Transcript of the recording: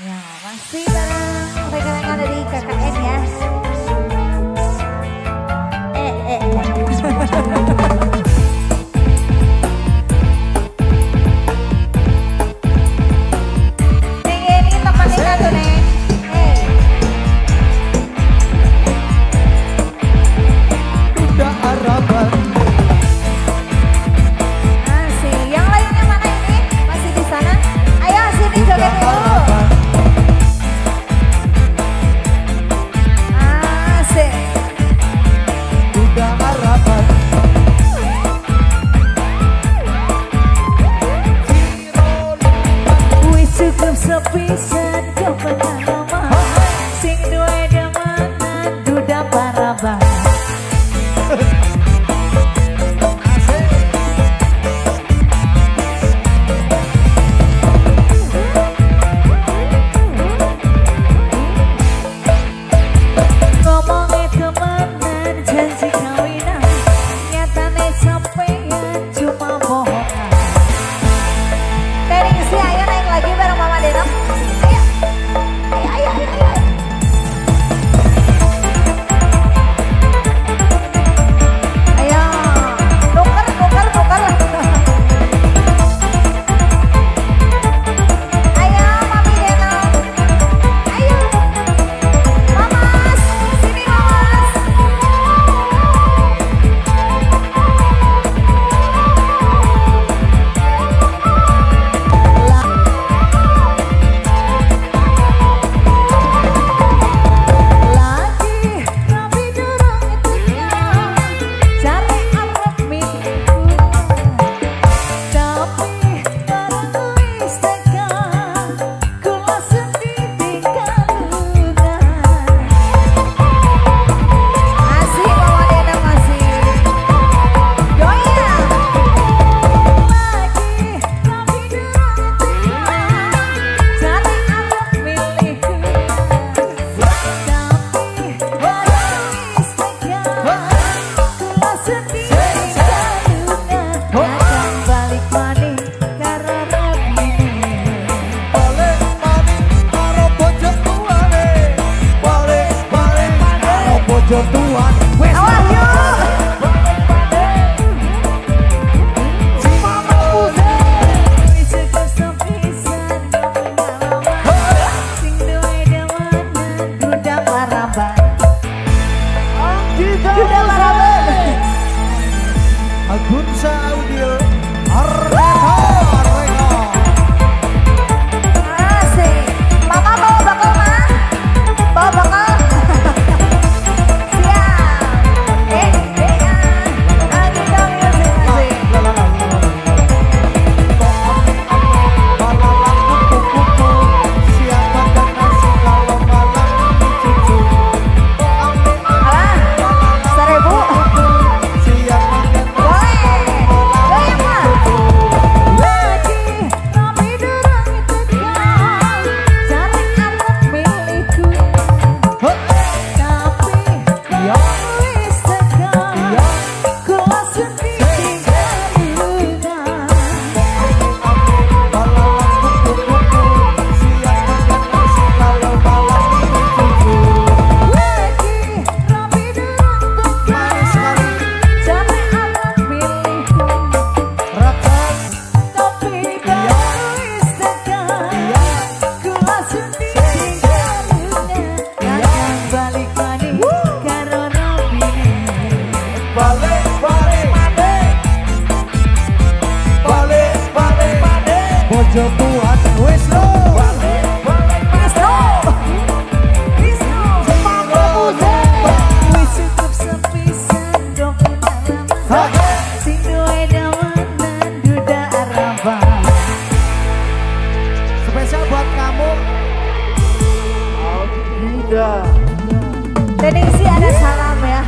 Ya, masih bareng rekan-rekan dari KKN ya. Ini teman kita tuh nih. Udah Araban. Masih, yang lainnya mana ini? Masih di sana? Ayo sini joget dulu. Asik. Udah Araban. Wis cukup sepisan kepengaruhan. Sing duwe demanan duda paraban. Ngomongnya temenan janji kawinan, nyatane sampeyan cuma bohongan. Teringsi ayo naik lagi bareng Mama Denok. Ayo. Ayo, nuker. Ayo Mami Denok. Ayo. Mamas, sini Mamas. Lagi tapi durung tekan, cari arep milikku. Tapi bareng wis tekan, kula sendiri kalungan. Asik Mama Dena masih goyang. Lagi tapi durung tekan, cari arep milikku. Tapi bareng wis tekan, kula sendiri kalungan. Akan balik maning karo Robine. Balik maning karo bojo tuane. Balik maning karo bojo tuane. Wes Awas yuk. si mama pusing. Wis cukup sepisan pengalaman. Sing duwe demanan duda paraban. Duda paraban. Agun Saudio Arreka. Asik. Mama bawa bakal mah? Bawa bakal? Siap. Lagi dong musik asik. Siapa dan nasi kalau malam cucu. Alah, 1000. Siapa dan Boleh. Goyang mah. Lagi tapi durung tekan, cari arep milikku. Tapi bareng wis tekan, kula sendiri kalungan. Lagi tapi durung tekan, cari arep milikku. Tapi bareng wis tekan, kula sendiri kalungan. Akan balik maning karo Robine. Bojo tuan wis lo. Wisnu, Mama pusing. Wis cukup sepisan dong pengalaman. Sing duwe demanan duda araban. Spesial buat kamu. Yuda. Teningsi ada salam ya.